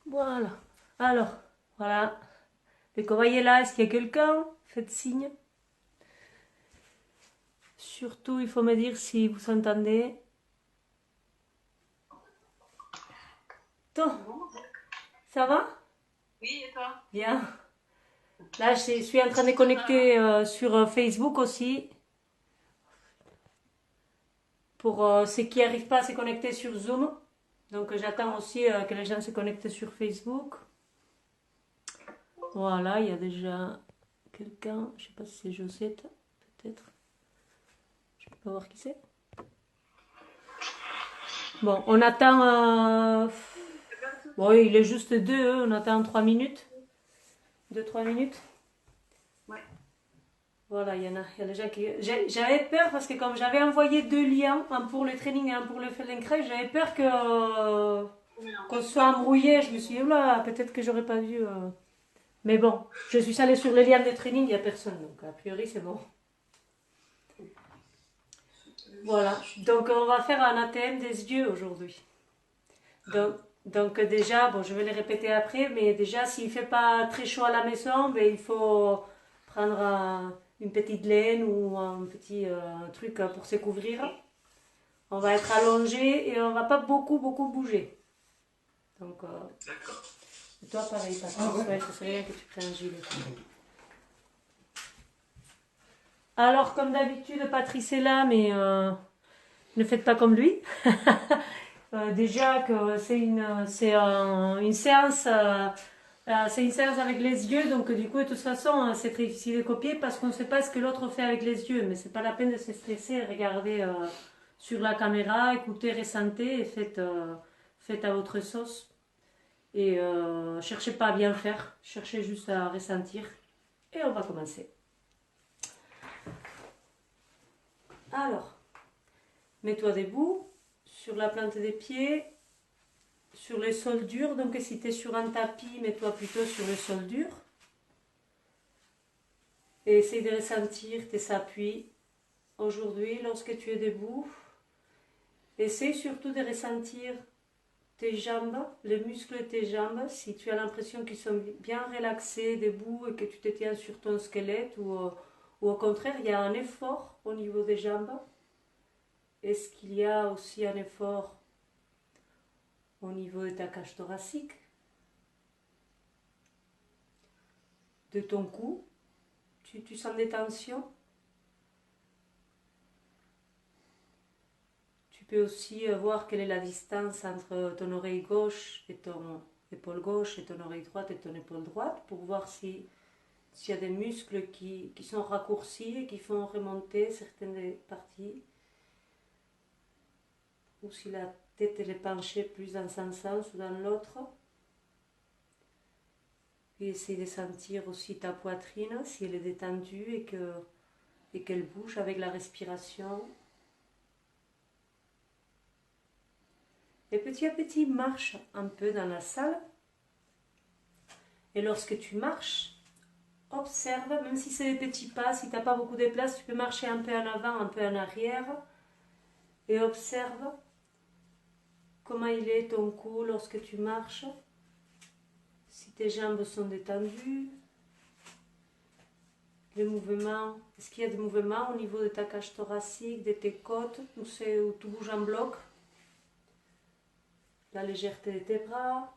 Voilà. Alors, voilà. Le cobaye est là. Est-ce qu'il y a quelqu'un? Faites signe. Surtout, il faut me dire si vous entendez. Toi, ça va? Oui, et toi? Bien. Là, je suis en train de connecter sur Facebook aussi. Pour ceux qui n'arrivent pas à se connecter sur Zoom. Donc, j'attends aussi que les gens se connectent sur Facebook. Voilà, il y a déjà quelqu'un. Je ne sais pas si c'est Josette, peut-être. Je ne peux pas voir qui c'est. Bon, on attend. Bon, il est juste deux, on attend 3 minutes. 2-3 minutes. Ouais. Voilà, il y a des gens qui. J'avais peur parce que comme j'avais envoyé deux liens, un pour le training et un pour le Feldenkrais, j'avais peur que qu'on soit embrouillé. Je me suis dit, oula, peut-être que j'aurais pas dû. Mais bon, je suis allée sur le lien de training, il n'y a personne, donc a priori c'est bon. Voilà, donc on va faire un ATM des yeux aujourd'hui. Donc, donc déjà, bon, je vais les répéter après, mais déjà, s'il ne fait pas très chaud à la maison, ben, il faut prendre une petite laine ou un petit truc pour se couvrir. On va être allongé et on va pas beaucoup bouger. Donc, toi pareil, Patrice, ouais, ce serait bien que tu prennes un gilet. Alors, comme d'habitude, Patrice est là, mais ne faites pas comme lui. Déjà que une séance, c'est une séance avec les yeux, donc du coup de toute façon c'est très difficile de copier parce qu'on ne sait pas ce que l'autre fait avec les yeux, mais c'est pas la peine de se stresser, regardez sur la caméra, écoutez, ressentez et faites à votre sauce et cherchez pas à bien faire, cherchez juste à ressentir et on va commencer. Alors, mets-toi debout sur la plante des pieds. Sur le sol dur, donc si tu es sur un tapis, mets-toi plutôt sur le sol dur. Et essaye de ressentir tes appuis. Aujourd'hui, lorsque tu es debout, essaye surtout de ressentir tes jambes, les muscles de tes jambes, si tu as l'impression qu'ils sont bien relaxés, debout et que tu te tiens sur ton squelette ou au contraire, il y a un effort au niveau des jambes. Est-ce qu'il y a aussi un effort au niveau de ta cage thoracique, de ton cou? Tu sens des tensions? Tu peux aussi voir quelle est la distance entre ton oreille gauche et ton épaule gauche et ton oreille droite et ton épaule droite pour voir s'il y a des muscles qui sont raccourcis et qui font remonter certaines parties ou si la tête elle est penchée plus dans un sens ou dans l'autre. Et essaye de sentir aussi ta poitrine si elle est détendue et qu'elle bouge avec la respiration. Et petit à petit, marche un peu dans la salle. Et lorsque tu marches, observe, même si c'est des petits pas, si tu n'as pas beaucoup de place, tu peux marcher un peu en avant, un peu en arrière. Et observe comment il est ton cou lorsque tu marches. Si tes jambes sont détendues. Les mouvements, est-ce qu'il y a des mouvements au niveau de ta cage thoracique, de tes côtes, où tu bouges en bloc? La légèreté de tes bras.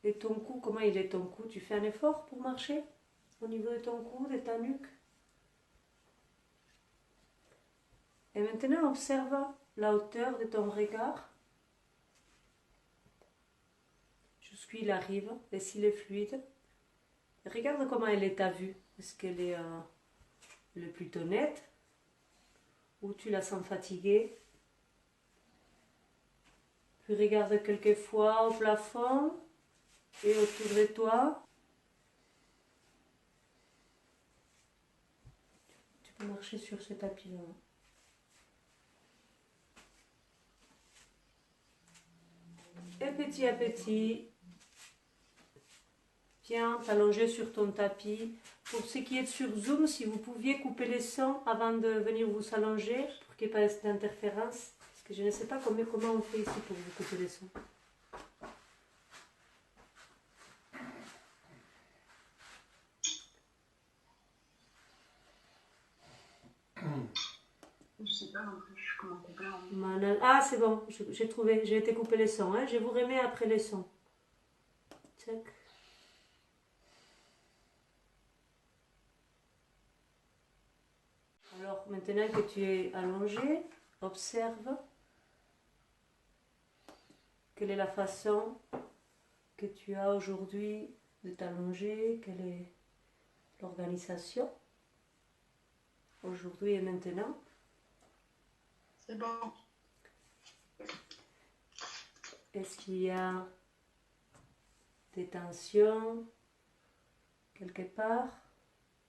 Et ton cou, comment il est ton cou? Tu fais un effort pour marcher au niveau de ton cou, de ta nuque? Et maintenant, observe la hauteur de ton regard. Jusqu'où il arrive, et s'il est fluide. Et regarde comment elle est ta vue. Est-ce qu'elle est le plutôt nette? Ou tu la sens fatiguée? Puis regarde quelquefois au plafond et autour de toi. Tu peux marcher sur ce tapis-là. Et petit à petit, viens t'allonger sur ton tapis. Pour ce qui est sur Zoom, si vous pouviez couper les sons avant de venir vous allonger, pour qu'il n'y ait pas d'interférence. Parce que je ne sais pas comment on fait ici pour vous couper les sons. c'est bon, j'ai trouvé, j'ai été couper les sons. Hein. Je vous remets après les sons. Check. Alors, maintenant que tu es allongé, observe quelle est la façon que tu as aujourd'hui de t'allonger, quelle est l'organisation aujourd'hui et maintenant. C'est bon. Est-ce qu'il y a des tensions quelque part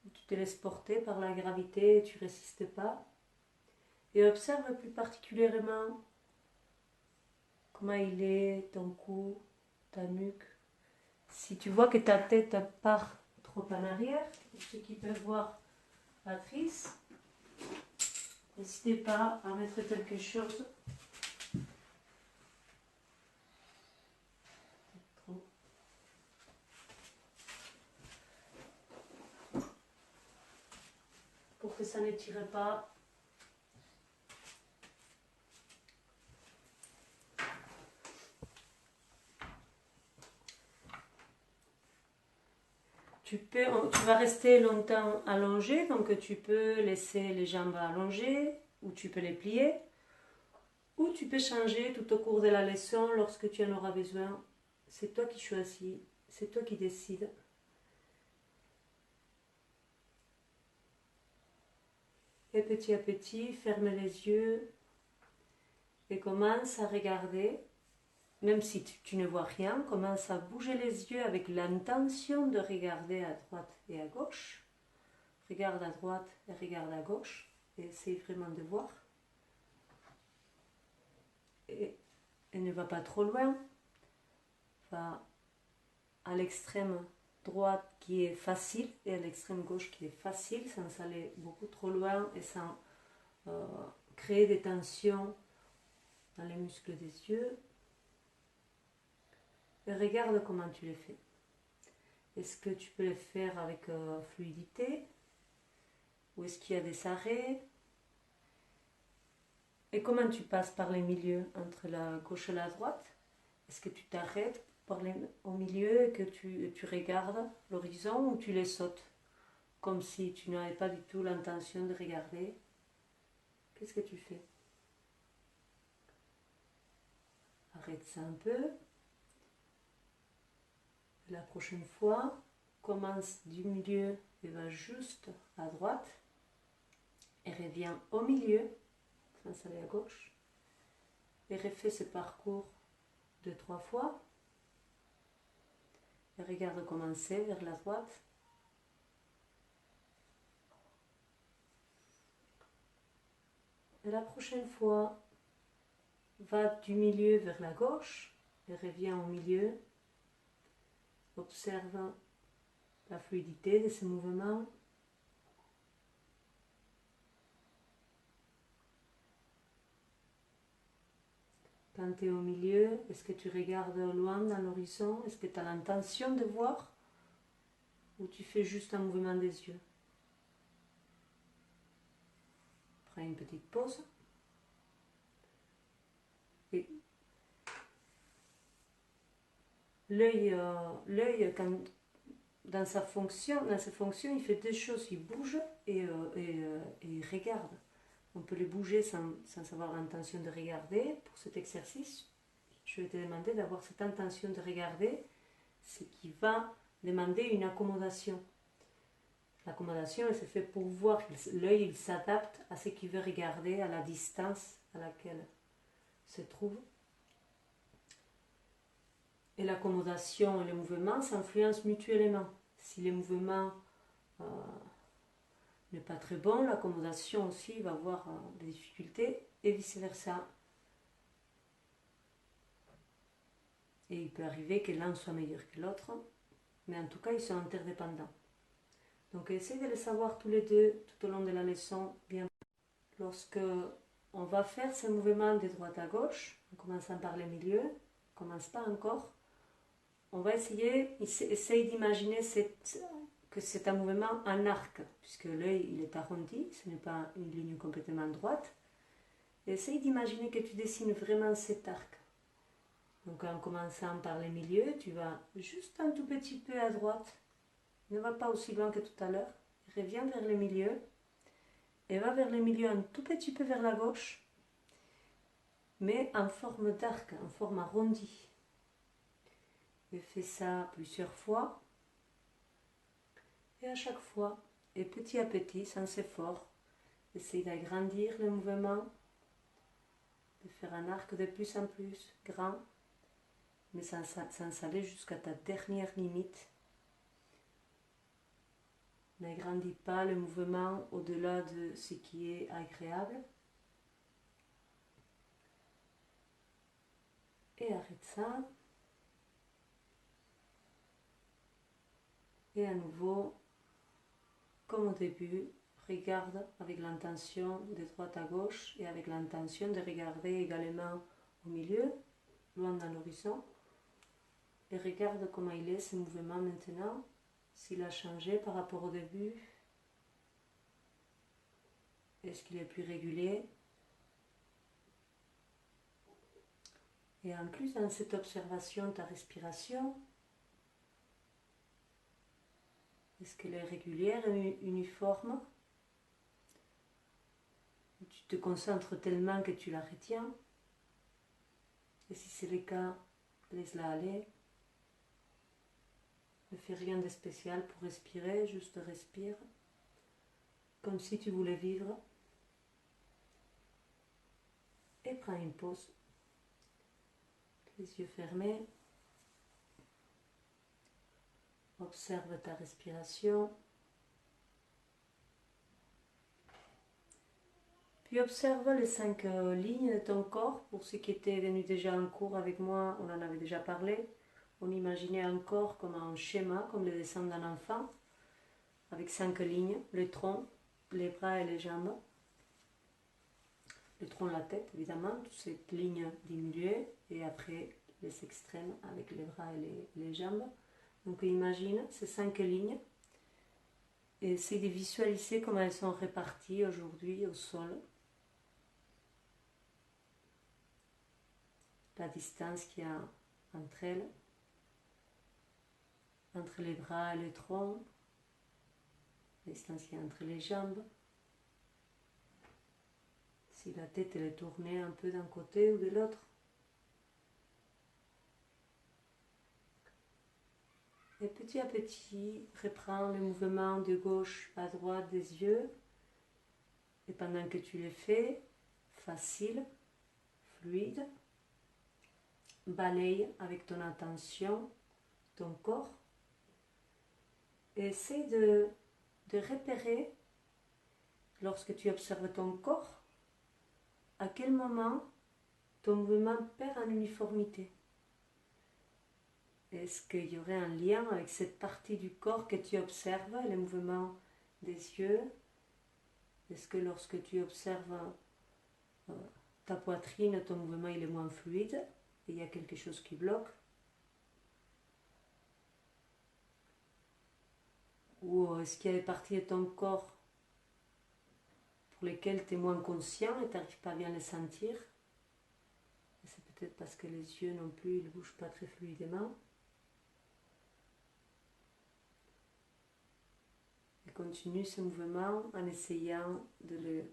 où tu te laisses porter par la gravité et tu ne résistes pas? Et observe plus particulièrement comment il est, ton cou, ta nuque. Si tu vois que ta tête part trop en arrière, ceux qui peuvent voir Patrice, n'hésitez pas à mettre quelque chose. Pour que ça ne tire pas. Tu vas rester longtemps allongé, donc tu peux laisser les jambes allongées, ou tu peux les plier, ou tu peux changer tout au cours de la leçon lorsque tu en auras besoin. C'est toi qui choisis, c'est toi qui décides. Et petit à petit, ferme les yeux et commence à regarder. Même si tu ne vois rien, commence à bouger les yeux avec l'intention de regarder à droite et à gauche. Regarde à droite et regarde à gauche et essaye vraiment de voir. Et ne va pas trop loin. Va à l'extrême droite qui est facile et à l'extrême gauche qui est facile sans aller beaucoup trop loin et sans créer des tensions dans les muscles des yeux. Et regarde comment tu les fais. Est-ce que tu peux les faire avec fluidité? Ou est-ce qu'il y a des arrêts? Et comment tu passes par les milieux entre la gauche et la droite? Est-ce que tu t'arrêtes au milieu et que tu regardes l'horizon ou tu les sautes? Comme si tu n'avais pas du tout l'intention de regarder. Qu'est-ce que tu fais? Arrête ça un peu. La prochaine fois, commence du milieu et va juste à droite et reviens au milieu, sans aller à gauche, et refais ce parcours 2-3 fois et regarde commencer vers la droite. Et la prochaine fois, va du milieu vers la gauche et reviens au milieu. Observe la fluidité de ces mouvements. Quand tu es au milieu, est-ce que tu regardes loin dans l'horizon? Est-ce que tu as l'intention de voir? Ou tu fais juste un mouvement des yeux? Prends une petite pause. Et l'œil, dans sa fonction, il fait deux choses. Il bouge et il regarde. On peut les bouger sans avoir l'intention de regarder. Pour cet exercice, je vais te demander d'avoir cette intention de regarder, ce qui va demander une accommodation. L'accommodation, elle se fait pour voir. L'œil, il s'adapte à ce qu'il veut regarder, à la distance à laquelle se trouve. Et l'accommodation et le mouvement s'influencent mutuellement. Si les mouvements n'est pas très bon, l'accommodation aussi va avoir des difficultés et vice versa. Et il peut arriver que l'un soit meilleur que l'autre, mais en tout cas ils sont interdépendants. Donc essayez de les savoir tous les deux tout au long de la leçon. Bien, lorsque on va faire ce mouvement de droite à gauche, en commençant par les milieux, on ne commence pas encore, on va essayer d'imaginer que c'est un mouvement en arc, puisque l'œil il est arrondi, ce n'est pas une ligne complètement droite. Essaye d'imaginer que tu dessines vraiment cet arc. Donc en commençant par les milieux, tu vas juste un tout petit peu à droite. Ne va pas aussi loin que tout à l'heure. Reviens vers le milieu. Et va vers le milieu un tout petit peu vers la gauche. Mais en forme d'arc, en forme arrondie. Et fais ça plusieurs fois. Et à chaque fois, et petit à petit, sans effort, essaye d'agrandir le mouvement, de faire un arc de plus en plus grand, mais sans aller jusqu'à ta dernière limite. N'agrandis pas le mouvement au-delà de ce qui est agréable. Et arrête ça. Et à nouveau, comme au début, regarde avec l'intention de droite à gauche et avec l'intention de regarder également au milieu, loin dans l'horizon. Et regarde comment il est ce mouvement maintenant, s'il a changé par rapport au début. Est-ce qu'il est plus régulier? Et inclus dans cette observation ta respiration. Est-ce qu'elle est régulière et uniforme? Tu te concentres tellement que tu la retiens. Et si c'est le cas, laisse-la aller. Ne fais rien de spécial pour respirer, juste respire. Comme si tu voulais vivre. Et prends une pause. Les yeux fermés. Observe ta respiration. Puis observe les 5 lignes de ton corps. Pour ceux qui étaient venus déjà en cours avec moi, on en avait déjà parlé. On imaginait un corps comme un schéma, comme le dessin d'un enfant, avec 5 lignes, le tronc, les bras et les jambes. Le tronc, la tête, évidemment, toutes ces lignes diminuées, et après les extrêmes avec les bras et les jambes. Donc imagine ces 5 lignes et essaye de visualiser comment elles sont réparties aujourd'hui au sol. La distance qu'il y a entre elles, entre les bras et le tronc, la distance qu'il y a entre les jambes. Si la tête elle est tournée un peu d'un côté ou de l'autre. Et petit à petit, reprends le mouvement de gauche à droite des yeux. Et pendant que tu le fais, facile, fluide, balaye avec ton attention ton corps. Et essaie de repérer, lorsque tu observes ton corps, à quel moment ton mouvement perd en uniformité. Est-ce qu'il y aurait un lien avec cette partie du corps que tu observes, les mouvements des yeux? Est-ce que lorsque tu observes ta poitrine, ton mouvement il est moins fluide et il y a quelque chose qui bloque? Ou est-ce qu'il y a des parties de ton corps pour lesquelles tu es moins conscient et tu n'arrives pas à bien les sentir? Et c'est peut-être parce que les yeux non plus, ils ne bougent pas très fluidement. Et continue ce mouvement en essayant de le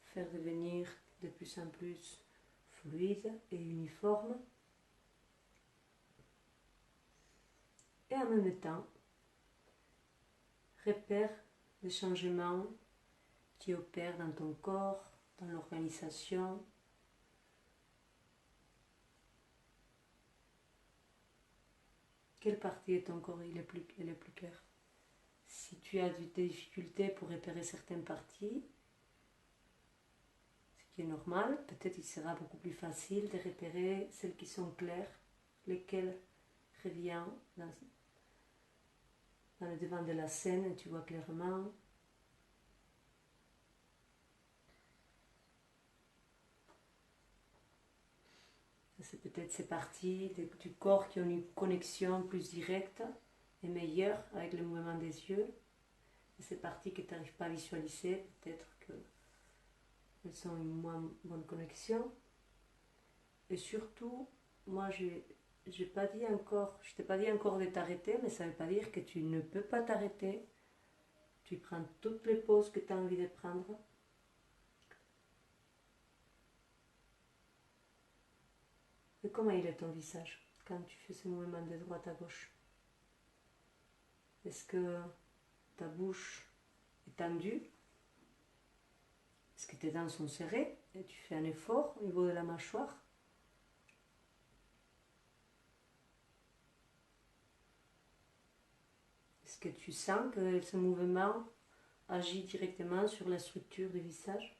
faire devenir de plus en plus fluide et uniforme. Et en même temps, repère les changements qui opèrent dans ton corps, dans l'organisation. Quelle partie de ton corps elle est plus claire? Si tu as des difficultés pour repérer certaines parties, ce qui est normal, peut-être il sera beaucoup plus facile de repérer celles qui sont claires, lesquelles reviennent dans le devant de la scène et tu vois clairement. C'est peut-être ces parties du corps qui ont une connexion plus directe et meilleure avec le mouvement des yeux. Et ces parties que tu n'arrives pas à visualiser, peut-être que elles sont une moins bonne connexion. Et surtout, moi je t'ai pas dit encore de t'arrêter, mais ça ne veut pas dire que tu ne peux pas t'arrêter. Tu prends toutes les pauses que tu as envie de prendre. Et comment il est ton visage quand tu fais ce mouvement de droite à gauche? Est-ce que ta bouche est tendue? Est-ce que tes dents sont serrées et tu fais un effort au niveau de la mâchoire? Est-ce que tu sens que ce mouvement agit directement sur la structure du visage?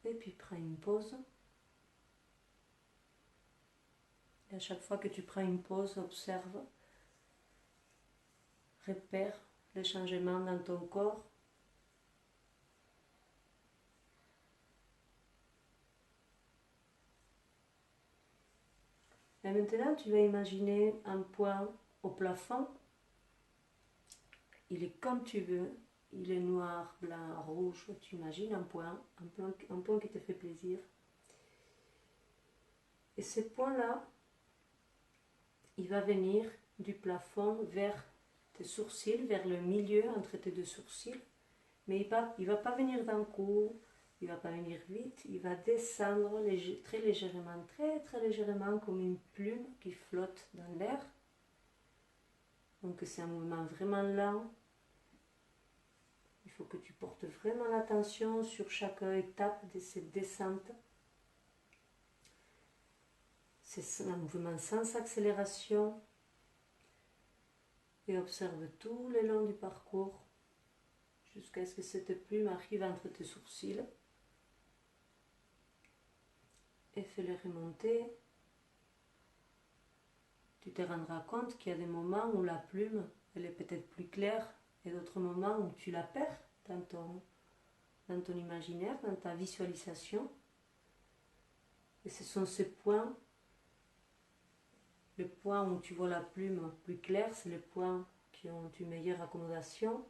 Et puis prends une pause. Et à chaque fois que tu prends une pause, observe, repère les changements dans ton corps. Et maintenant, tu vas imaginer un point au plafond. Il est comme tu veux. Il est noir, blanc, rouge. Tu imagines un point qui te fait plaisir. Et ce point-là, il va venir du plafond vers tes sourcils, vers le milieu entre tes deux sourcils. Mais il va pas venir d'un coup, il va pas venir vite, il va descendre très légèrement, comme une plume qui flotte dans l'air. Donc c'est un mouvement vraiment lent. Il faut que tu portes vraiment l'attention sur chaque étape de cette descente. C'est un mouvement sans accélération. Et observe tout le long du parcours jusqu'à ce que cette plume arrive entre tes sourcils. Et fais-le remonter. Tu te rendras compte qu'il y a des moments où la plume elle est peut-être plus claire et d'autres moments où tu la perds dans ton imaginaire, dans ta visualisation. Et ce sont ces points, le point où tu vois la plume plus claire, c'est les points qui ont une meilleure accommodation.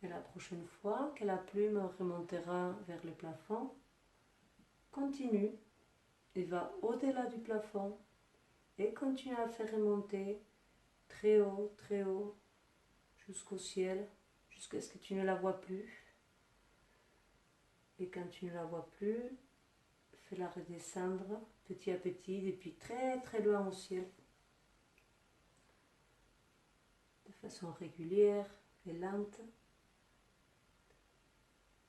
Et la prochaine fois que la plume remontera vers le plafond, continue et va au-delà du plafond et continue à faire remonter très haut, jusqu'au ciel, jusqu'à ce que tu ne la vois plus. Et quand tu ne la vois plus, fais-la redescendre petit à petit depuis très loin au ciel, de façon régulière et lente,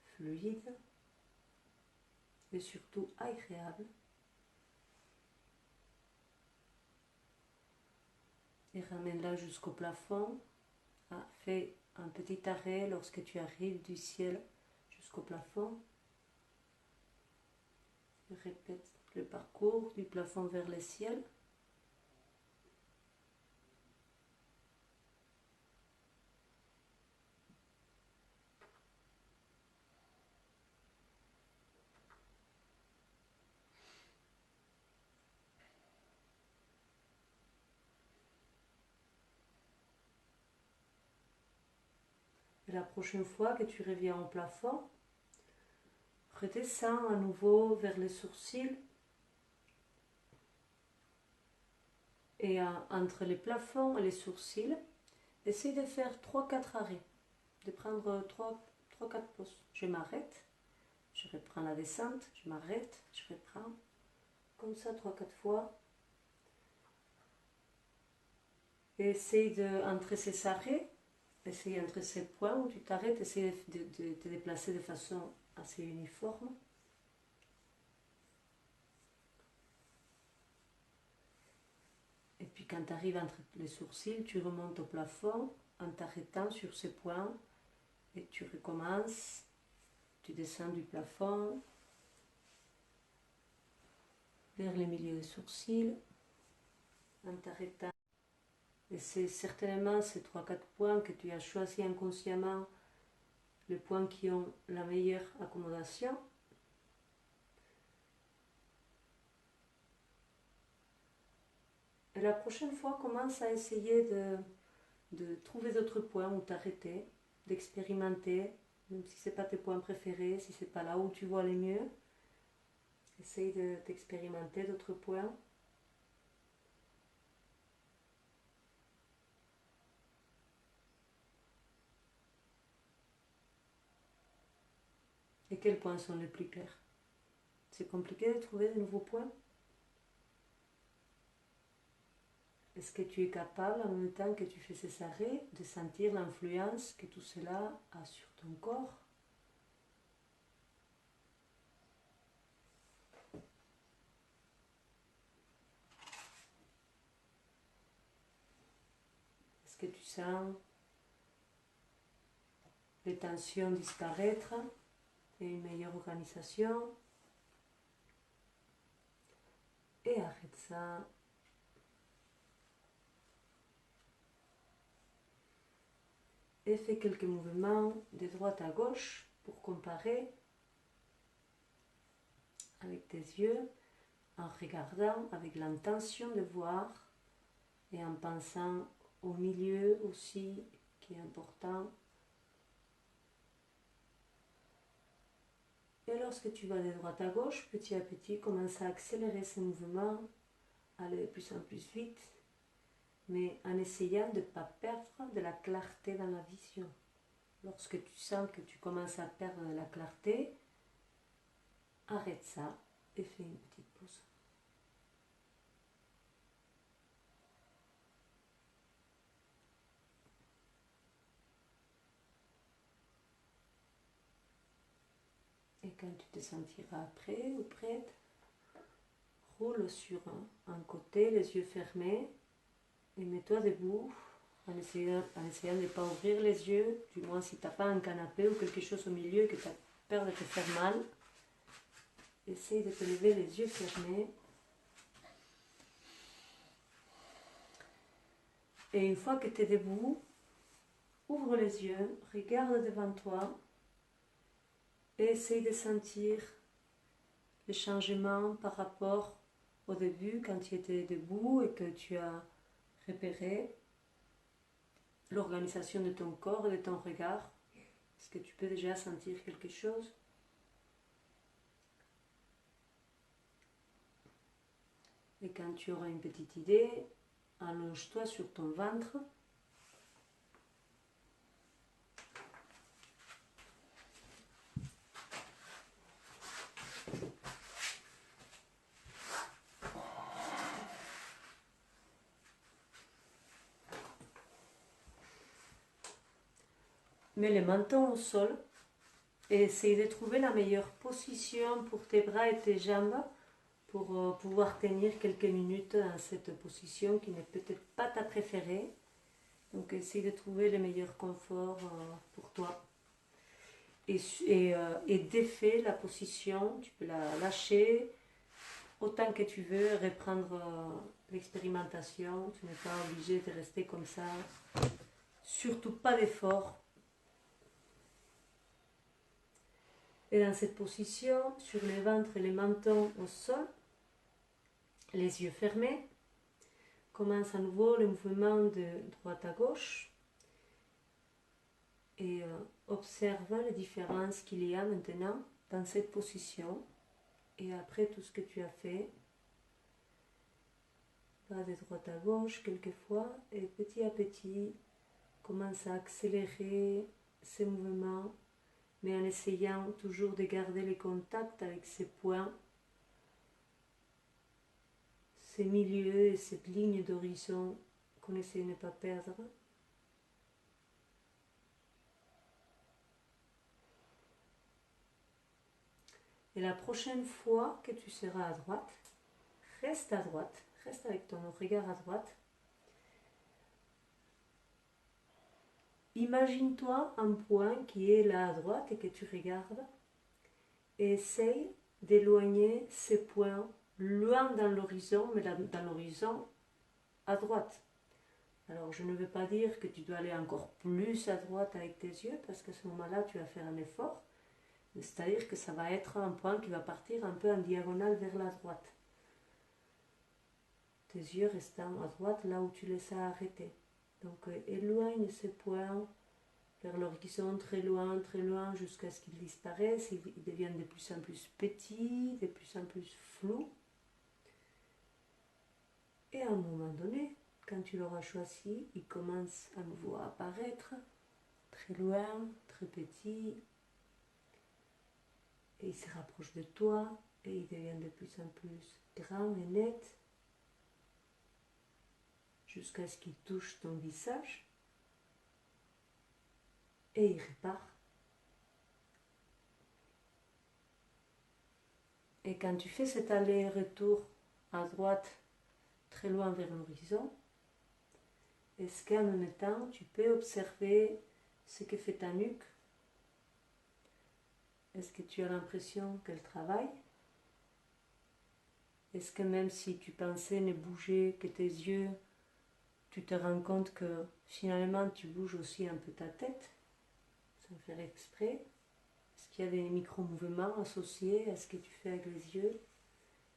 fluide et surtout agréable. Et ramène-la jusqu'au plafond. Fais un petit arrêt lorsque tu arrives du ciel jusqu'au plafond. Répète le parcours du plafond vers le ciel. Et la prochaine fois que tu reviens au plafond, redescends à nouveau vers les sourcils. Et entre les plafonds et les sourcils, essaye de faire 3-4 arrêts, de prendre 3-4 pauses. Je m'arrête, je reprends la descente, je m'arrête, je reprends, comme ça 3-4 fois. Et essaye entre ces arrêts, essaye entre ces points où tu t'arrêtes, essaye de te déplacer de façon assez uniforme. Et puis quand tu arrives entre les sourcils, tu remontes au plafond en t'arrêtant sur ces points et tu recommences, tu descends du plafond vers le milieu des sourcils en t'arrêtant Et c'est certainement ces 3-4 points que tu as choisis inconsciemment, les points qui ont la meilleure accommodation. Et la prochaine fois, commence à essayer de trouver d'autres points où t'arrêter, d'expérimenter, même si ce n'est pas tes points préférés, si ce n'est pas là où tu vois les mieux. Essaye d'expérimenter d'autres points. Et quels points sont les plus clairs? C'est compliqué de trouver de nouveaux points? Est-ce que tu es capable, en même temps que tu fais ces arrêts, de sentir l'influence que tout cela a sur ton corps? Est-ce que tu sens les tensions disparaître et une meilleure organisation? Et arrête ça. Et fais quelques mouvements de droite à gauche pour comparer avec tes yeux, en regardant avec l'intention de voir et en pensant au milieu aussi qui est important. Et lorsque tu vas de droite à gauche, petit à petit, commence à accélérer ces mouvements, aller de plus en plus vite, mais en essayant de ne pas perdre de la clarté dans la vision. Lorsque tu sens que tu commences à perdre de la clarté, arrête ça et fais une petite pause. Et quand tu te sentiras prêt ou prête, roule sur un côté, les yeux fermés, et mets-toi debout en essayant de ne pas ouvrir les yeux, du moins si tu n'as pas un canapé ou quelque chose au milieu que tu as peur de te faire mal. Essaye de te lever les yeux fermés. Et une fois que tu es debout, ouvre les yeux, regarde devant toi et essaye de sentir le changement par rapport au début quand tu étais debout et que tu as repéré l'organisation de ton corps et de ton regard. Est-ce que tu peux déjà sentir quelque chose? Et quand tu auras une petite idée, allonge-toi sur ton ventre. Mets le menton au sol et essaye de trouver la meilleure position pour tes bras et tes jambes pour pouvoir tenir quelques minutes dans cette position qui n'est peut-être pas ta préférée. Donc essaye de trouver le meilleur confort pour toi. Et défais la position, tu peux la lâcher autant que tu veux, reprendre l'expérimentation. Tu n'es pas obligé de rester comme ça. Surtout pas d'effort. Et dans cette position, sur le ventre et le menton au sol, les yeux fermés, commence à nouveau le mouvement de droite à gauche et observe les différences qu'il y a maintenant dans cette position et après tout ce que tu as fait. Pas de droite à gauche quelquefois et petit à petit commence à accélérer ces mouvements, mais en essayant toujours de garder les contacts avec ces points, ces milieux et cette ligne d'horizon qu'on essaie de ne pas perdre. Et la prochaine fois que tu seras à droite, reste à droite, reste avec ton regard à droite. Imagine-toi un point qui est là à droite et que tu regardes et essaye d'éloigner ces points loin dans l'horizon, mais dans l'horizon à droite. Alors je ne veux pas dire que tu dois aller encore plus à droite avec tes yeux, parce qu'à ce moment-là, tu vas faire un effort. C'est-à-dire que ça va être un point qui va partir un peu en diagonale vers la droite. Tes yeux restant à droite là où tu les as arrêtés. Donc éloigne ces points vers l'horizon très loin, jusqu'à ce qu'ils disparaissent, ils deviennent de plus en plus petits, de plus en plus flous. Et à un moment donné, quand tu l'auras choisi, ils commencent à nouveau à apparaître, très loin, très petits, et ils se rapprochent de toi, et ils deviennent de plus en plus grands et nets, jusqu'à ce qu'ils touchent ton visage, et ils repartent. Et quand tu fais cet aller-retour à droite, très loin vers l'horizon, est-ce qu'en même temps, tu peux observer ce que fait ta nuque? Est-ce que tu as l'impression qu'elle travaille? Est-ce que même si tu pensais ne bouger que tes yeux, tu te rends compte que finalement tu bouges aussi un peu ta tête, sans faire exprès? Est-ce qu'il y a des micro-mouvements associés à ce que tu fais avec les yeux?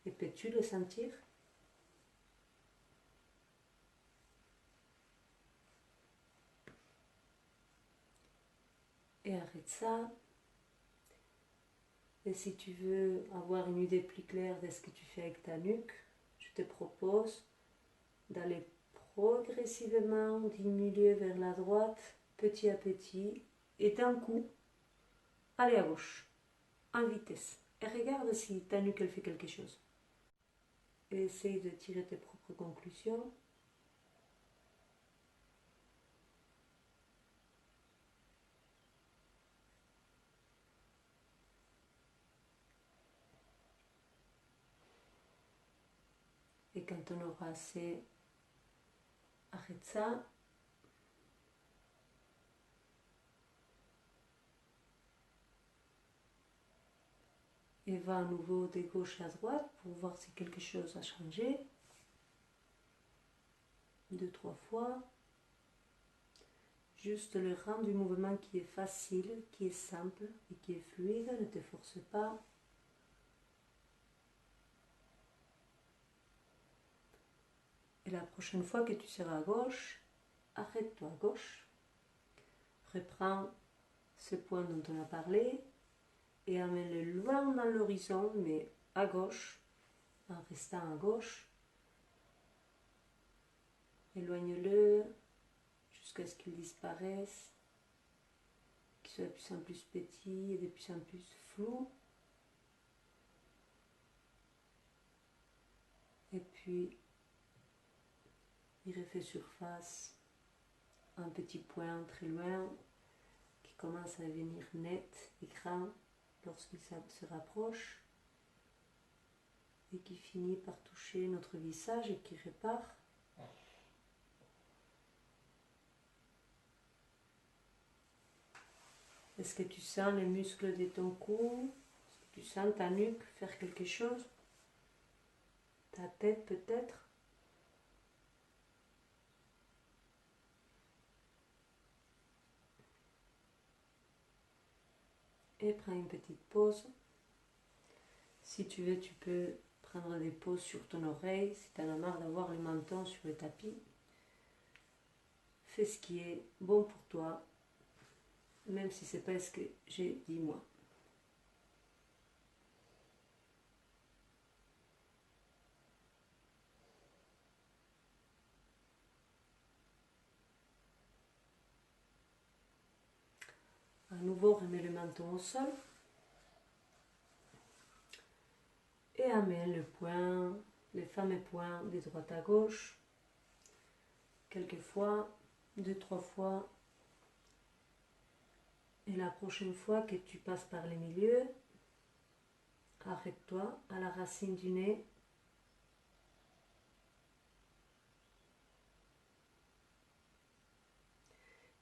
Et peux-tu le sentir? Et arrête ça. Et si tu veux avoir une idée plus claire de ce que tu fais avec ta nuque, je te propose d'aller progressivement diminuer vers la droite, petit à petit, et d'un coup, aller à gauche, en vitesse. Et regarde si ta nuque elle fait quelque chose. Et essaye de tirer tes propres conclusions. Et quand on aura assez, arrête ça. Et va à nouveau de gauche à droite pour voir si quelque chose a changé. 2-3 fois. Juste le rang du mouvement qui est facile, qui est simple et qui est fluide, ne te force pas. Et la prochaine fois que tu seras à gauche, arrête-toi à gauche. Reprends ce point dont on a parlé et amène-le loin dans l'horizon, mais à gauche, en restant à gauche. Éloigne-le jusqu'à ce qu'il disparaisse, qu'il soit de plus en plus petit et de plus en plus flou. Et puis, il refait surface, un petit point très loin qui commence à devenir net et grand lorsqu'il se rapproche et qui finit par toucher notre visage et qui repart. Est-ce que tu sens les muscles de ton cou? Est-ce que tu sens ta nuque faire quelque chose? Ta tête peut-être? Et prends une petite pause. Si tu veux, tu peux prendre des pauses sur ton oreille si tu en as marre d'avoir le menton sur le tapis. Fais ce qui est bon pour toi, même si c'est pas ce que j'ai dit moi. À nouveau, remets le menton au sol et amène le poing, les fameux poings de droite à gauche, quelques fois, 2-3 fois. Et la prochaine fois que tu passes par les milieux, arrête-toi à la racine du nez.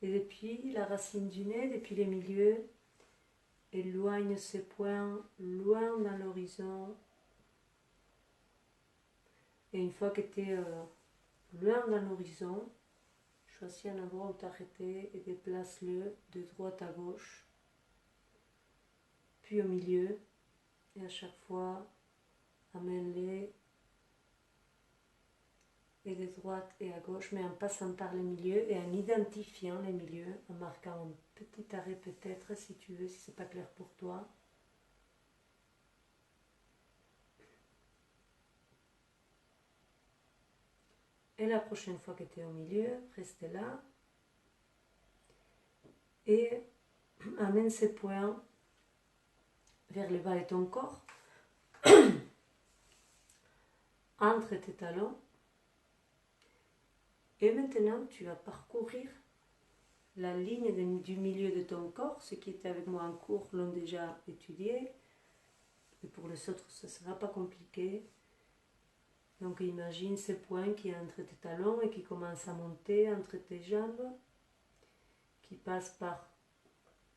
Et depuis la racine du nez, depuis les milieux, éloigne ces points loin dans l'horizon. Et une fois que tu es loin dans l'horizon, Choisis un endroit où t'arrêter et déplace-le de droite à gauche, puis au milieu, et à chaque fois, amène-les et de droite et à gauche, mais en passant par les milieux et en identifiant les milieux, en marquant un petit arrêt peut-être si tu veux, si c'est pas clair pour toi. Et la prochaine fois que tu es au milieu, reste là et amène ces points vers le bas de ton corps, entre tes talons. Et maintenant, tu vas parcourir la ligne du milieu de ton corps. Ceux qui étaient avec moi en cours l'ont déjà étudié. Et pour les autres, ce ne sera pas compliqué. Donc imagine ce point qui est entre tes talons et qui commence à monter entre tes jambes, qui passe par,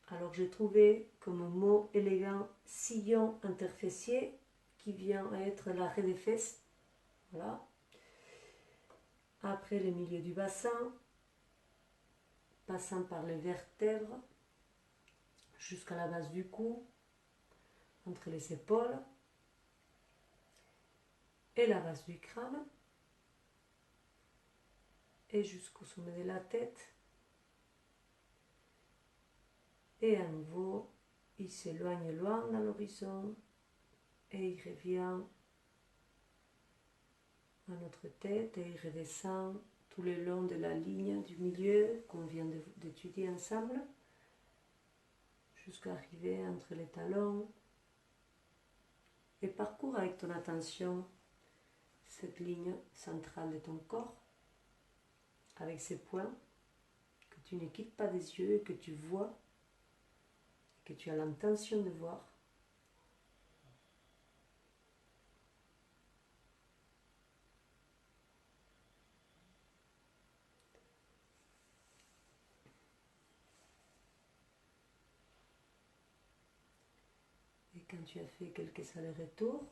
alors j'ai trouvé comme mot élégant, sillon interfessier, qui vient être l'arrêt des fesses. Voilà. Après le milieu du bassin, passant par les vertèbres, jusqu'à la base du cou, entre les épaules et la base du crâne, et jusqu'au sommet de la tête. Et à nouveau, il s'éloigne loin dans l'horizon et il revient à notre tête et il redescend tout le long de la ligne du milieu qu'on vient d'étudier ensemble, jusqu'à arriver entre les talons, et parcours avec ton attention cette ligne centrale de ton corps, avec ces points que tu ne quittes pas des yeux et que tu vois, que tu as l'intention de voir. Et quand tu as fait quelques allers-retours,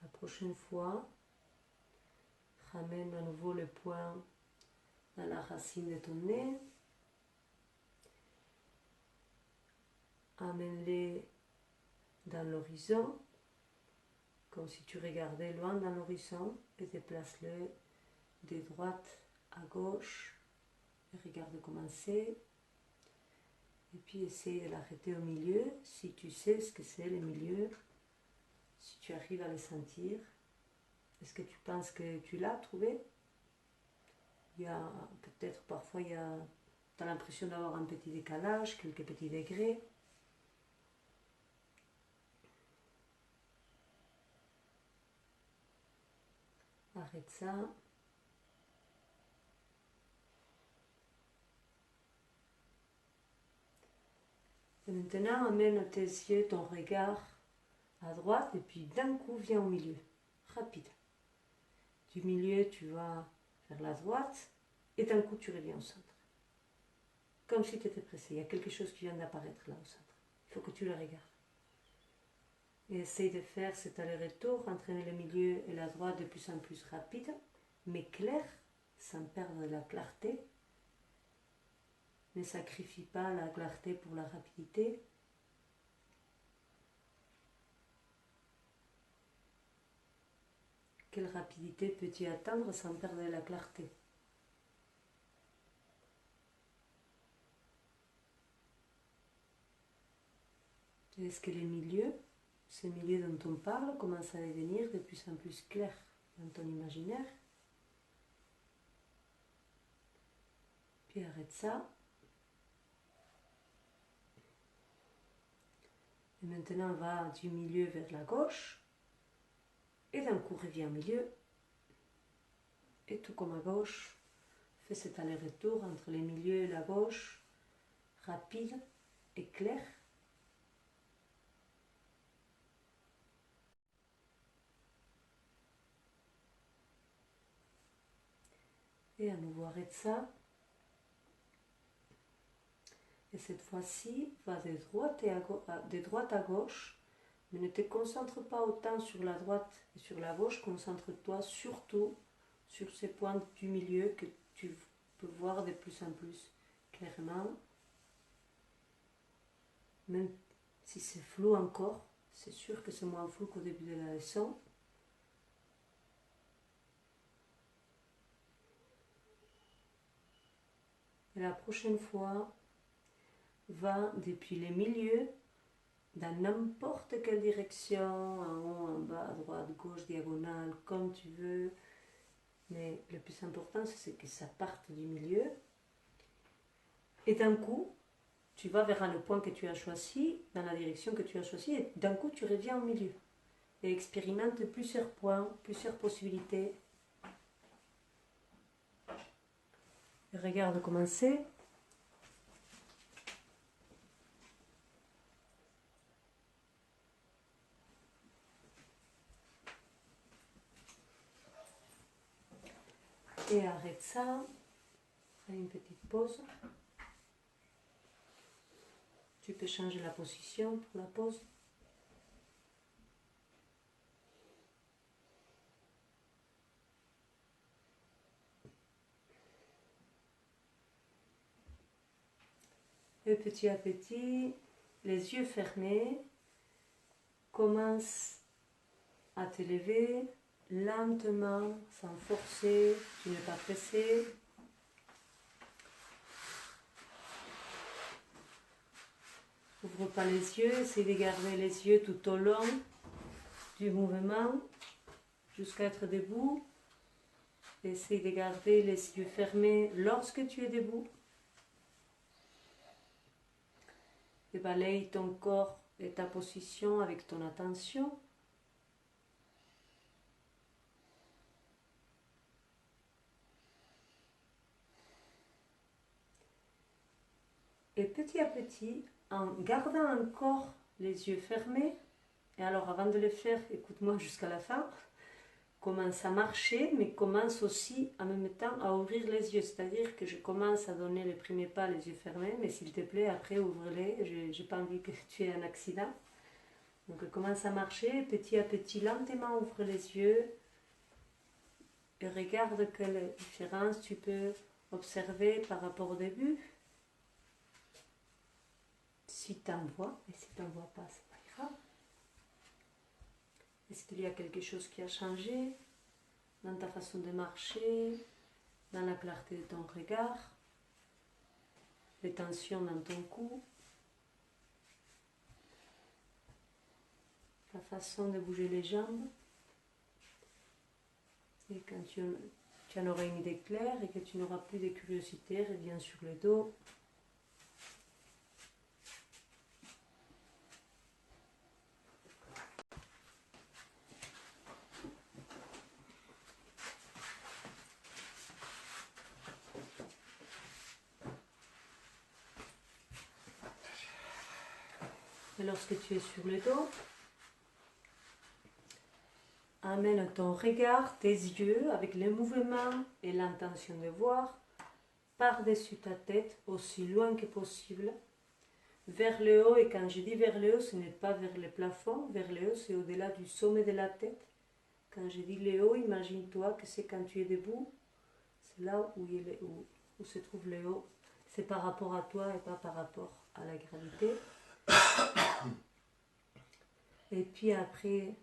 la prochaine fois, ramène à nouveau le point dans la racine de ton nez. Amène-les dans l'horizon, comme si tu regardais loin dans l'horizon, et déplace-le de droite à gauche. Et regarde commencer. Et puis essaye de l'arrêter au milieu, si tu sais ce que c'est le milieu, si tu arrives à le sentir. Est-ce que tu penses que tu l'as trouvé? Il y a peut-être parfois, tu as l'impression d'avoir un petit décalage, quelques petits degrés. Arrête ça. Et maintenant, amène tes yeux, ton regard à droite, et puis d'un coup, viens au milieu. Rapide. Du milieu, tu vas vers la droite, et d'un coup, tu reviens au centre. Comme si tu étais pressé. Il y a quelque chose qui vient d'apparaître là au centre. Il faut que tu le regardes. Et essaye de faire cet aller-retour entre le milieu et la droite de plus en plus rapide, mais clair, sans perdre la clarté. Ne sacrifie pas la clarté pour la rapidité. Quelle rapidité peux-tu atteindre sans perdre la clarté? Est-ce que les milieux, ces milieux dont on parle, commencent à devenir de plus en plus clairs dans ton imaginaire? Puis arrête ça. Et maintenant, on va du milieu vers la gauche. Et d'un coup, reviens au milieu. Et tout comme à gauche, fais cet aller-retour entre les milieux et la gauche, rapide et clair. Et à nouveau, arrête ça. Et cette fois-ci, va de droite à gauche, mais ne te concentre pas autant sur la droite et sur la gauche, concentre-toi surtout sur ces points du milieu que tu peux voir de plus en plus clairement. Même si c'est flou encore, c'est sûr que c'est moins flou qu'au début de la leçon. Et la prochaine fois, va depuis les milieux, dans n'importe quelle direction, en haut, en bas, à droite, gauche, diagonale, comme tu veux. Mais le plus important, c'est que ça parte du milieu. Et d'un coup, tu vas vers le point que tu as choisi, dans la direction que tu as choisie, et d'un coup, tu reviens au milieu. Et expérimente plusieurs points, plusieurs possibilités. Et regarde comment c'est. Et arrête ça. Fais une petite pause. Tu peux changer la position pour la pause. Et petit à petit, les yeux fermés, commence à te lever lentement, sans forcer, tu n'es pas pressé. Ouvre pas les yeux, essaye de garder les yeux tout au long du mouvement jusqu'à être debout. Essaye de garder les yeux fermés lorsque tu es debout. Et balaye ton corps et ta position avec ton attention. Et petit à petit, en gardant encore les yeux fermés, et alors avant de le faire, écoute-moi jusqu'à la fin, commence à marcher, mais commence aussi en même temps à ouvrir les yeux. C'est-à-dire que je commence à donner les premiers pas les yeux fermés, mais s'il te plaît, après ouvre-les, j'ai pas envie que tu aies un accident. Donc commence à marcher, petit à petit, lentement ouvre les yeux, et regarde quelle différence tu peux observer par rapport au début. Si tu en vois, et si tu n'en vois pas, c'est pas grave. Est-ce qu'il y a quelque chose qui a changé dans ta façon de marcher, dans la clarté de ton regard, les tensions dans ton cou, la façon de bouger les jambes? Et quand tu en auras une idée claire et que tu n'auras plus de curiosité, reviens sur le dos. Et lorsque tu es sur le dos, amène ton regard, tes yeux, avec les mouvements et l'intention de voir, par-dessus ta tête, aussi loin que possible, vers le haut. Et quand je dis vers le haut, ce n'est pas vers le plafond, vers le haut, c'est au-delà du sommet de la tête. Quand je dis le haut, imagine-toi que c'est quand tu es debout, c'est là où se trouve le haut. C'est par rapport à toi et pas par rapport à la gravité. Et puis après,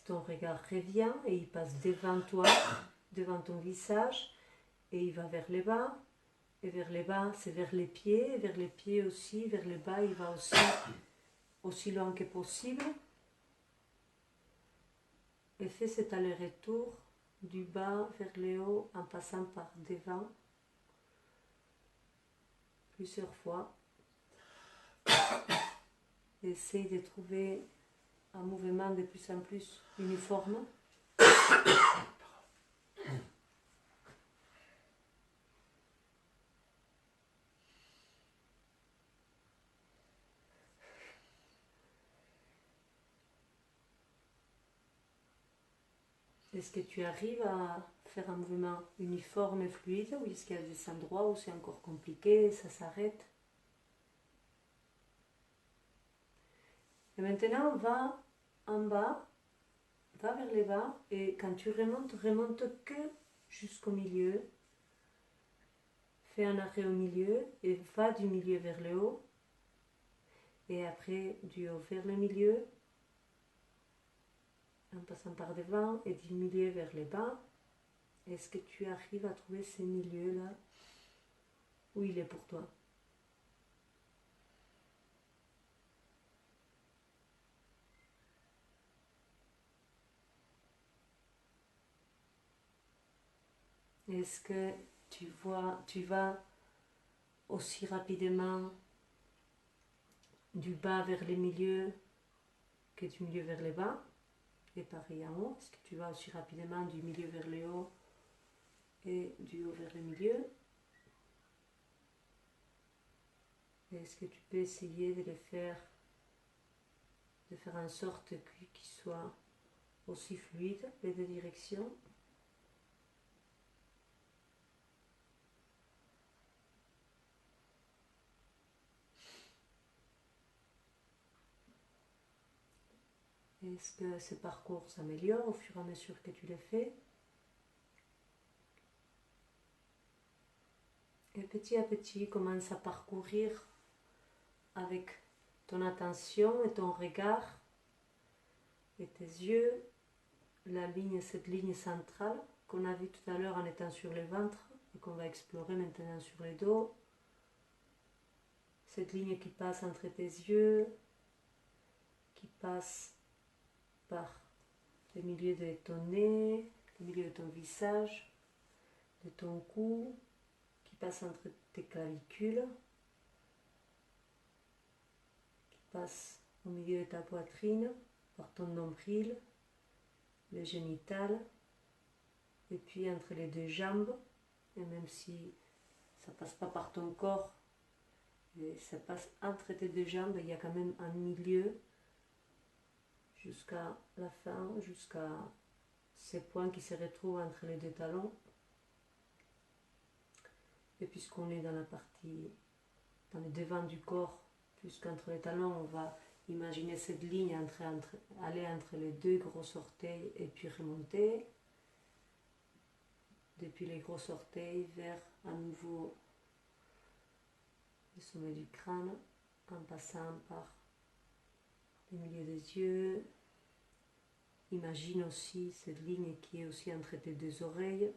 ton regard revient et il passe devant toi, devant ton visage, et il va vers le bas. Et vers le bas, c'est vers les pieds, et vers les pieds aussi, vers le bas, il va aussi loin que possible. Et fais cet aller-retour du bas vers le haut en passant par devant plusieurs fois. Essaye de trouver un mouvement de plus en plus uniforme. Est-ce que tu arrives à faire un mouvement uniforme et fluide, ou est-ce qu'il y a des endroits où c'est encore compliqué, ça s'arrête? Et maintenant, va en bas, va vers le bas, et quand tu remontes, remonte que jusqu'au milieu. Fais un arrêt au milieu et va du milieu vers le haut. Et après du haut vers le milieu, en passant par devant, et du milieu vers le bas. Est-ce que tu arrives à trouver ces milieux-là où il est pour toi? Est-ce que tu vas aussi rapidement du bas vers les milieux que du milieu vers le bas? Et pareil en haut, est-ce que tu vas aussi rapidement du milieu vers le haut et du haut vers le milieu? Est-ce que tu peux essayer de faire en sorte qu'ils soient aussi fluides les deux directions? Est-ce que ce parcours s'améliore au fur et à mesure que tu le fais? Et petit à petit, commence à parcourir avec ton attention et ton regard et tes yeux cette ligne centrale qu'on a vue tout à l'heure en étant sur le ventre et qu'on va explorer maintenant sur le dos. Cette ligne qui passe entre tes yeux, qui passe par le milieu de ton nez, le milieu de ton visage, de ton cou, qui passe entre tes clavicules, qui passe au milieu de ta poitrine, par ton nombril, le génital, et puis entre les deux jambes, et même si ça passe pas par ton corps, et ça passe entre tes deux jambes, il y a quand même un milieu jusqu'à la fin, jusqu'à ces points qui se retrouvent entre les deux talons. Et puisqu'on est dans la partie, dans le devant du corps, puisqu'entre les talons, on va imaginer cette ligne aller entre les deux gros orteils et puis remonter. Depuis les gros orteils vers à nouveau le sommet du crâne, en passant par le milieu des yeux. Imagine aussi cette ligne qui est aussi entre tes deux oreilles.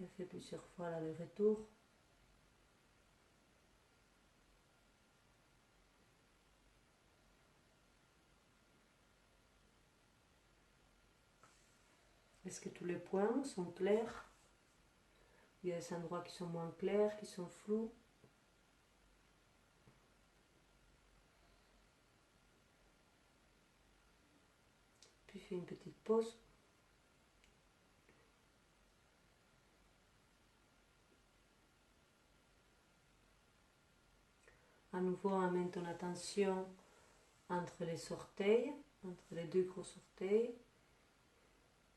Et fais plusieurs fois l'aller-retour. Est-ce que tous les points sont clairs? Il y a des endroits qui sont moins clairs, qui sont flous. Puis fais une petite pause. À nouveau, amène ton attention entre les orteils, entre les deux gros orteils.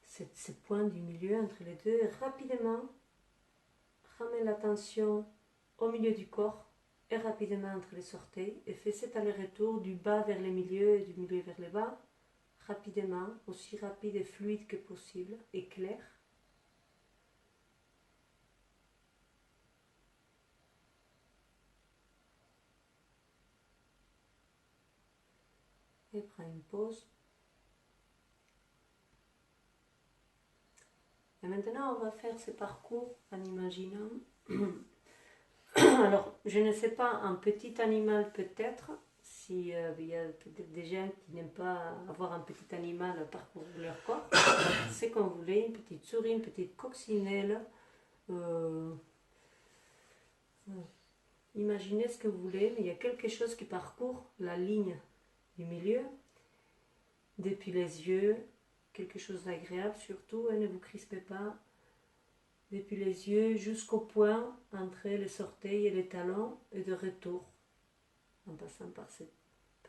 Ces points du milieu entre les deux. Et rapidement, ramène l'attention au milieu du corps et rapidement entre les orteils. Et fais cet aller-retour du bas vers le milieu et du milieu vers le bas. Rapidement, aussi rapide et fluide que possible, et clair. Et prends une pause. Et maintenant, on va faire ce parcours en imaginant. Alors, je ne sais pas, un petit animal peut-être, si il y a peut-être des gens qui n'aiment pas avoir un petit animal parcourir leur corps. C'est comme vous voulez, une petite souris, une petite coccinelle. Imaginez ce que vous voulez, mais il y a quelque chose qui parcourt la ligne du milieu, depuis les yeux, quelque chose d'agréable surtout, et ne vous crispez pas, depuis les yeux jusqu'au point entre les orteils et les talons, et de retour, en passant par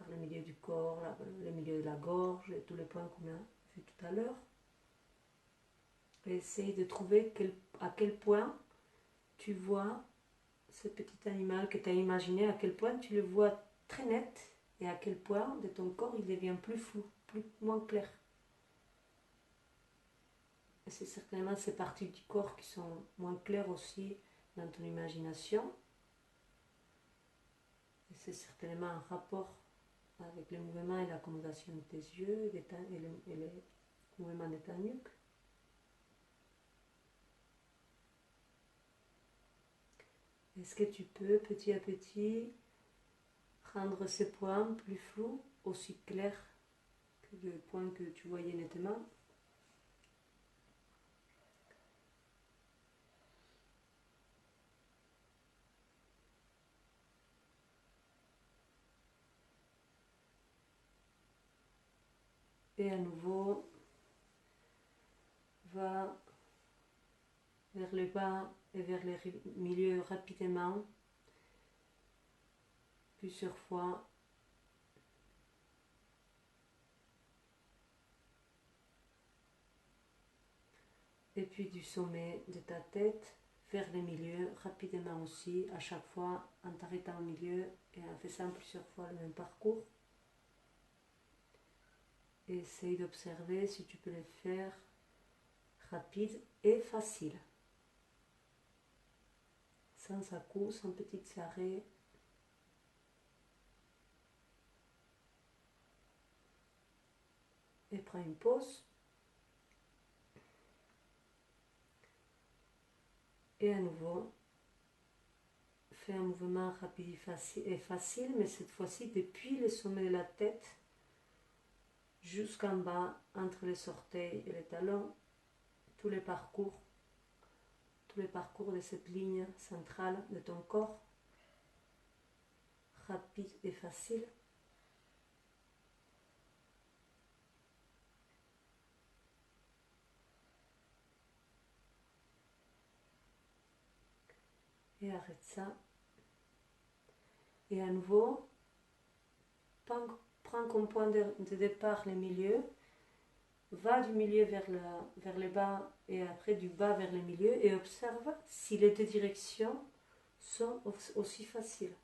le milieu du corps, le milieu de la gorge, et tous les points qu'on a vus tout à l'heure. Et essayez de trouver à quel point tu vois ce petit animal que tu as imaginé, à quel point tu le vois très net et à quel point de ton corps il devient plus flou, moins clair. Et c'est certainement ces parties du corps qui sont moins claires aussi dans ton imagination. Et c'est certainement un rapport avec les mouvements et l'accommodation de tes yeux et les mouvements de ta nuque. Est-ce que tu peux petit à petit rendre ces points plus flous, aussi clairs que le point que tu voyais nettement? Et à nouveau, va vers le bas et vers le milieu rapidement, plusieurs fois. Et puis du sommet de ta tête vers le milieu, rapidement aussi, à chaque fois en t'arrêtant au milieu et en faisant plusieurs fois le même parcours. Et essaye d'observer si tu peux le faire rapide et facile. Sans à-coups, sans petits arrêts. Et prends une pause. Et à nouveau, fais un mouvement rapide et facile, mais cette fois-ci depuis le sommet de la tête jusqu'en bas, entre les orteils et les talons, tous les parcours de cette ligne centrale de ton corps, rapide et facile. Et arrête ça. Et à nouveau, prends comme point de départ le milieu, va du milieu vers le bas et après du bas vers le milieu et observe si les deux directions sont aussi faciles.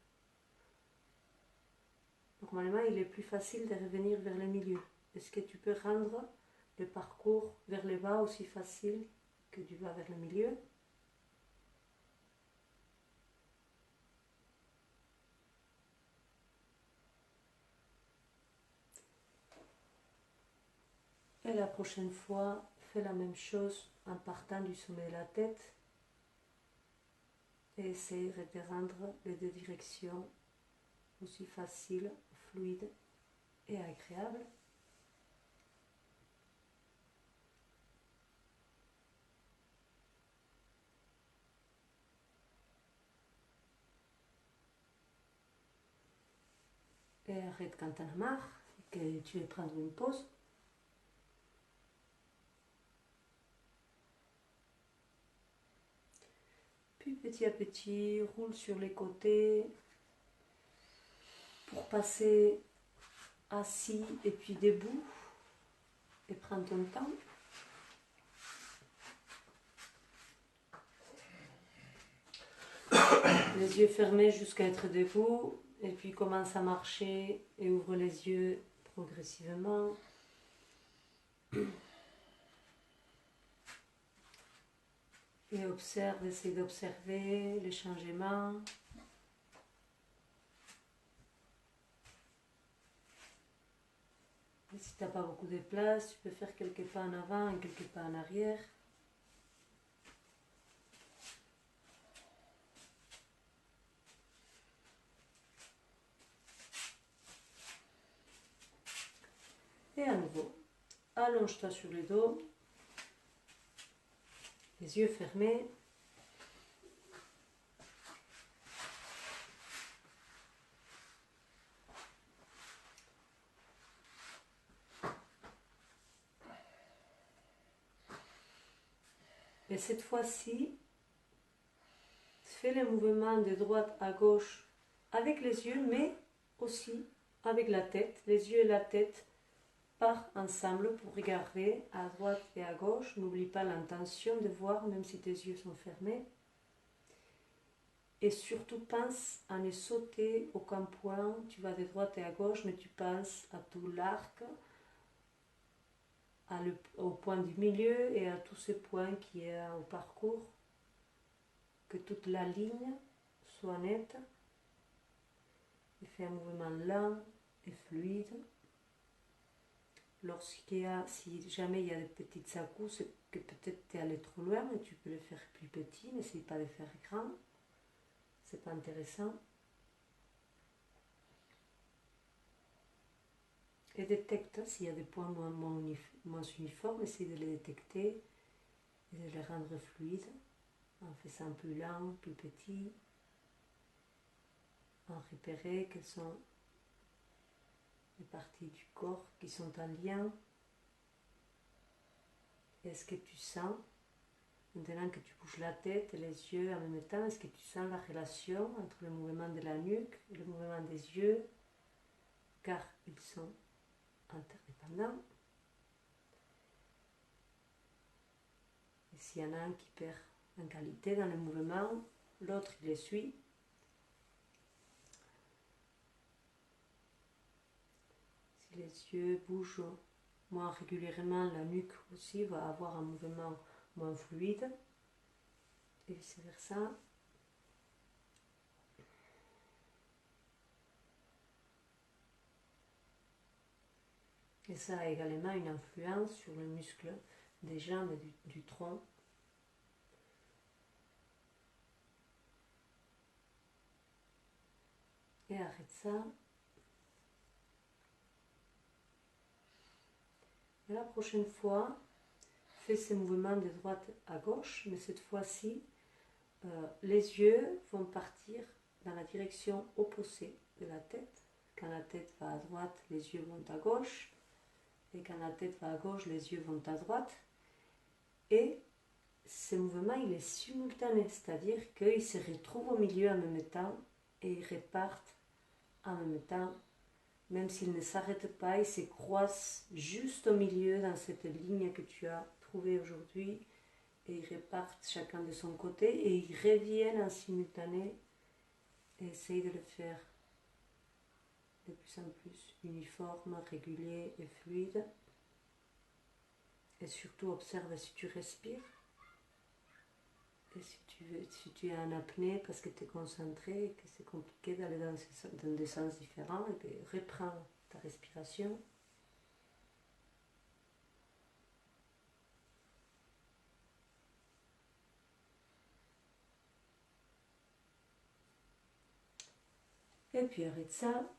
Normalement, il est plus facile de revenir vers le milieu. Est-ce que tu peux rendre le parcours vers le bas aussi facile que du bas vers le milieu? Et la prochaine fois, fais la même chose en partant du sommet de la tête et essaye de rendre les deux directions aussi faciles, fluides et agréables. Et arrête quand tu en as marre et que tu veux prendre une pause. Puis petit à petit, roule sur les côtés pour passer assis et puis debout et prends ton temps. Les yeux fermés jusqu'à être debout et puis commence à marcher et ouvre les yeux progressivement. Et observe, essaye d'observer les changements. Et si tu n'as pas beaucoup de place, tu peux faire quelques pas en avant et quelques pas en arrière. Et à nouveau, allonge-toi sur le dos, les yeux fermés. Et cette fois-ci, fais le mouvement de droite à gauche avec les yeux, mais aussi avec la tête. Les yeux et la tête partent ensemble pour regarder à droite et à gauche. N'oublie pas l'intention de voir, même si tes yeux sont fermés. Et surtout, pense à ne sauter aucun point. Tu vas de droite et à gauche, mais tu penses à tout l'arc, au point du milieu et à tous ces points qui est au parcours. Que toute la ligne soit nette. Et fais un mouvement lent et fluide. Si jamais il y a des petites à-coups, c'est que peut-être tu es allé trop loin, mais tu peux le faire plus petit, n'essaye pas de faire grand. C'est pas intéressant. Et détecte s'il y a des points moins uniformes, essaye de les détecter et de les rendre fluides en faisant plus lent, plus petit, en repérer quelles sont les parties du corps qui sont en lien. Est-ce que tu sens, maintenant que tu bouges la tête et les yeux en même temps, est-ce que tu sens la relation entre le mouvement de la nuque et le mouvement des yeux, car ils sont interdépendants. Et s'il y en a un qui perd en qualité dans le mouvement, l'autre il les suit. Si les yeux bougent moins régulièrement, la nuque aussi va avoir un mouvement moins fluide et vice versa. Et ça a également une influence sur le muscle des jambes et du tronc. Et arrête ça. Et la prochaine fois, fais ces mouvements de droite à gauche, mais cette fois-ci, les yeux vont partir dans la direction opposée de la tête. Quand la tête va à droite, les yeux vont à gauche. Et quand la tête va à gauche, les yeux vont à droite. Et ce mouvement, il est simultané, c'est-à-dire qu'ils se retrouvent au milieu en même temps et ils repartent en même temps. Même s'ils ne s'arrêtent pas, ils se croisent juste au milieu dans cette ligne que tu as trouvée aujourd'hui. Et ils repartent chacun de son côté et ils reviennent en simultané et essayent de le faire de plus en plus uniforme, régulier et fluide. Et surtout observe si tu respires et si tu es en apnée parce que tu es concentré et que c'est compliqué d'aller dans des sens différents, et bien reprends ta respiration. Et puis arrête ça.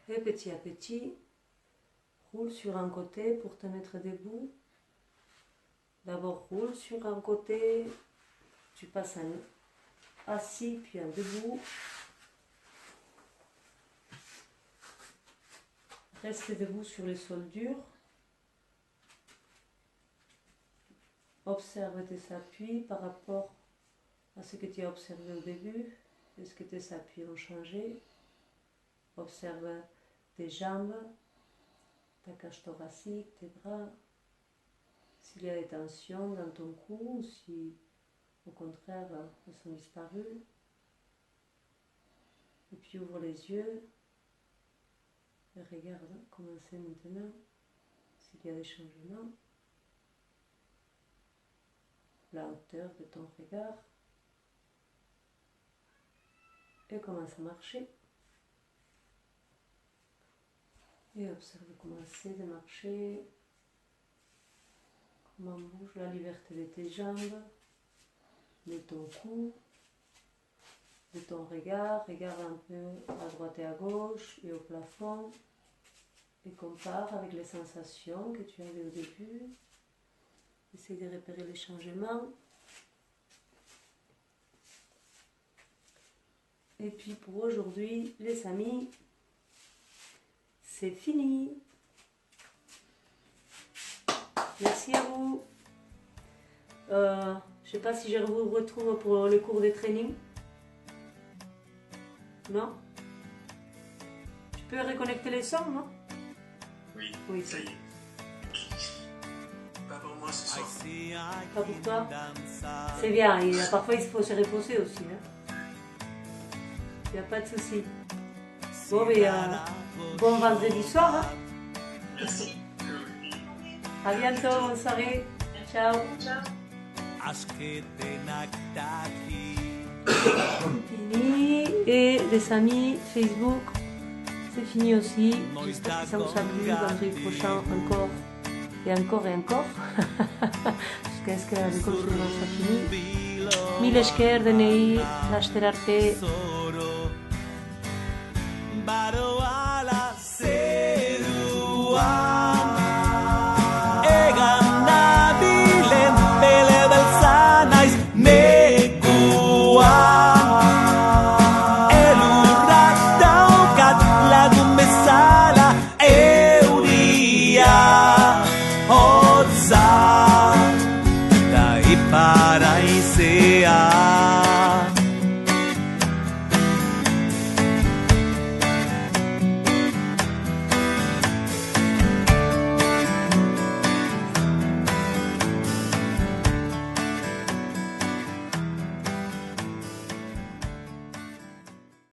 Et petit à petit, roule sur un côté pour te mettre debout. D'abord roule sur un côté, tu passes en assis puis en debout. Reste debout sur les sols durs. Observe tes appuis par rapport à ce que tu as observé au début. Est-ce que tes appuis ont changé? Observe tes jambes, ta cage thoracique, tes bras. S'il y a des tensions dans ton cou ou si au contraire elles sont disparues. Et puis ouvre les yeux et regarde comment c'est maintenant, s'il y a des changements. La hauteur de ton regard et comment ça marchait. Et observe comment c'est de marcher, comment bouge la liberté de tes jambes, de ton cou, de ton regard. Regarde un peu à droite et à gauche et au plafond et compare avec les sensations que tu avais au début. Essaye de repérer les changements. Et puis pour aujourd'hui, les amis, c'est fini. Merci à vous. Je ne sais pas si je vous retrouve pour le cours de training. Non? Tu peux reconnecter les sons, non? Oui, Oui. ça y est. Pas pour moi. moi ce soir. Pas pour toi? C'est bien, et parfois il faut se reposer aussi. Il n'y a pas de souci. Bon, mais bon vendredi soir. Hein. Merci. À bientôt, bonne soirée. Ciao. Ciao. Fini. Et les amis, Facebook, c'est fini aussi. J'espère que ça vous a plu. Vendredi prochain, encore et encore et encore. Jusqu'à ce que l'école se ça finit. Mil esker denei, laster arte.